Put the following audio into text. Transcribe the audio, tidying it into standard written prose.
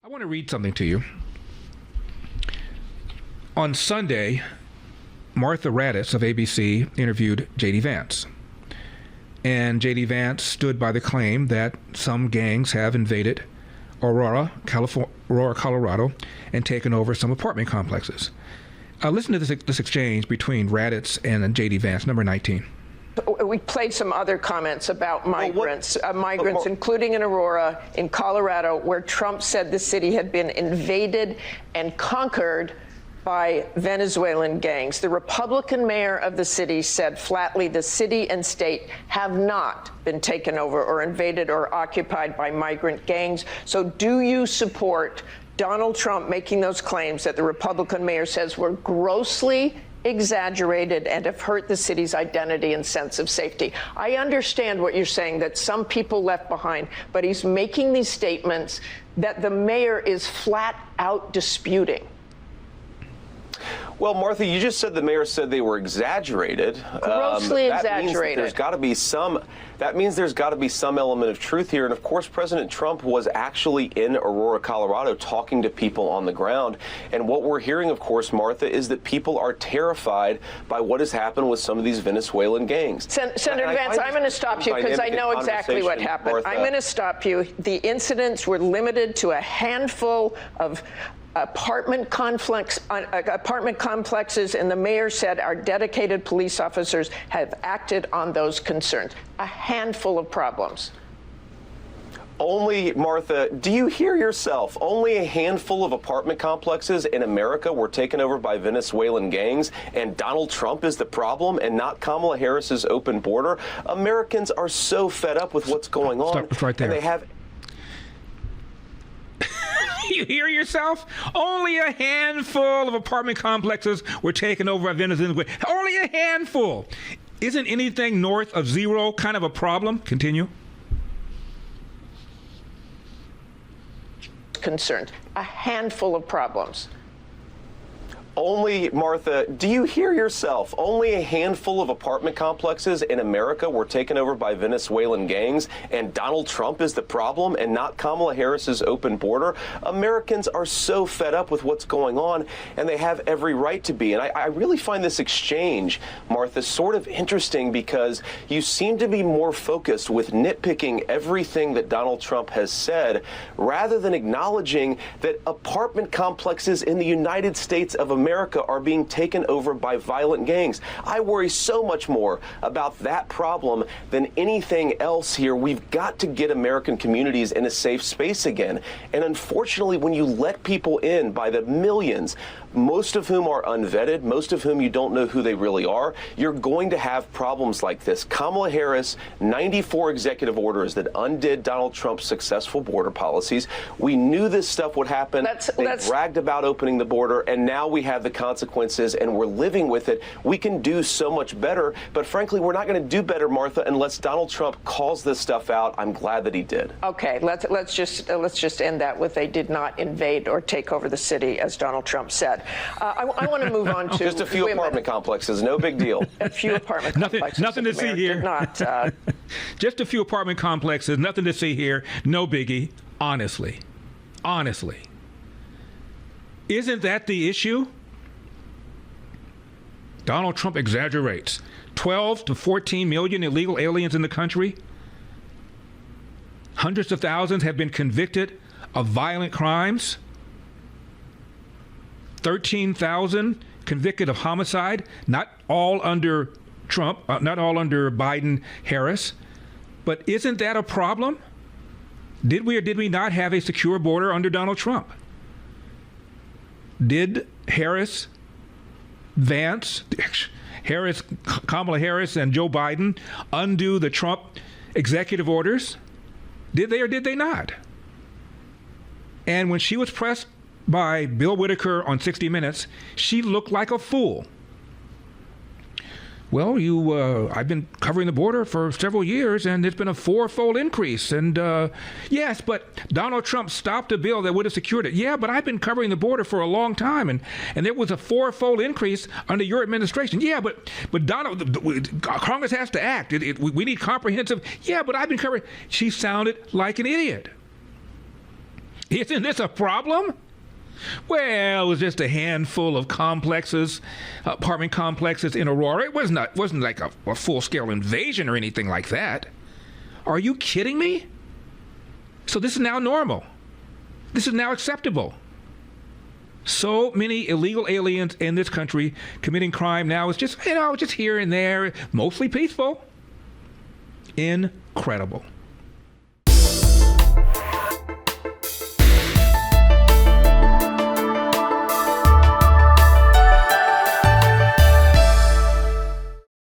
I want to read something to you. On Sunday, Martha Raddatz of ABC interviewed J.D. Vance. And J.D. Vance stood by the claim that some gangs have invaded Aurora, Colorado, and taken over some apartment complexes. Listen to this exchange between Raddatz and J.D. Vance, number 19. We played some other comments about migrants, including in Aurora, in Colorado, where Trump said the city had been invaded and conquered by Venezuelan gangs. The Republican mayor of the city said flatly the city and state have not been taken over or invaded or occupied by migrant gangs. So do you support Donald Trump making those claims that the Republican mayor says were grossly exaggerated and have hurt the city's identity and sense of safety? I understand what you're saying, that some people left behind, but he's making these statements that the mayor is flat out disputing. Well, Martha, you just said the mayor said they were exaggerated. Grossly exaggerated. That means there's got to be some element of truth here. And of course, President Trump was actually in Aurora, Colorado, talking to people on the ground. And what we're hearing, of course, Martha, is that people are terrified by what has happened with some of these Venezuelan gangs. Senator Vance, I'm going to stop you because I know exactly what happened. Martha. I'm going to stop you. The incidents were limited to a handful of apartment complexes, and the mayor said our dedicated police officers have acted on those concerns. A handful of problems. Only, Martha, do you hear yourself? Only a handful of apartment complexes in America were taken over by Venezuelan gangs, and Donald Trump is the problem and not Kamala Harris's open border? Americans are so fed up with what's going on. Stop right there. And they have... You hear yourself? Only a handful of apartment complexes were taken over by Venezuelan. Only a handful. Isn't anything north of zero kind of a problem? Continue. Concerned. A handful of problems. Only, Martha, do you hear yourself? Only a handful of apartment complexes in America were taken over by Venezuelan gangs, and Donald Trump is the problem and not Kamala Harris's open border? Americans are so fed up with what's going on, and they have every right to be. And I really find this exchange, Martha, sort of interesting because you seem to be more focused with nitpicking everything that Donald Trump has said rather than acknowledging that apartment complexes in the United States of America are being taken over by violent gangs. I worry so much more about that problem than anything else here. We've got to get American communities in a safe space again. And unfortunately, when you let people in by the millions, most of whom are unvetted, most of whom you don't know who they really are, you're going to have problems like this. Kamala Harris, 94 executive orders that undid Donald Trump's successful border policies. We knew this stuff would happen. They bragged about opening the border, and now we have the consequences, and we're living with it. We can do so much better, but frankly, we're not going to do better, Martha, unless Donald Trump calls this stuff out. I'm glad that he did. Okay, let's just end that with they did not invade or take over the city, as Donald Trump said. I want to move on to just a few apartment complexes. No big deal. A few apartment complexes. Nothing to see here. Just a few apartment complexes. Nothing to see here. No biggie. Honestly. Isn't that the issue? Donald Trump exaggerates. 12 to 14 million illegal aliens in the country. Hundreds of thousands have been convicted of violent crimes. 13,000 convicted of homicide, not all under Trump, not all under Biden, Harris. But isn't that a problem? Did we or did we not have a secure border under Donald Trump? Did Harris, Vance, Kamala Harris, and Joe Biden undo the Trump executive orders? Did they or did they not? And when she was pressed by Bill Whitaker on 60 Minutes, she looked like a fool. Well, I've been covering the border for several years, and it's been a fourfold increase. And yes, but Donald Trump stopped a bill that would have secured it. Yeah, but I've been covering the border for a long time, and there was a fourfold increase under your administration. Yeah, but Congress has to act. We need comprehensive. Yeah, but I've been covering. She sounded like an idiot. Isn't this a problem? Well, it was just a handful of complexes, apartment complexes in Aurora. It wasn't like a full-scale invasion or anything like that. Are you kidding me? So this is now normal. This is now acceptable. So many illegal aliens in this country committing crime now is just, just here and there, mostly peaceful. Incredible.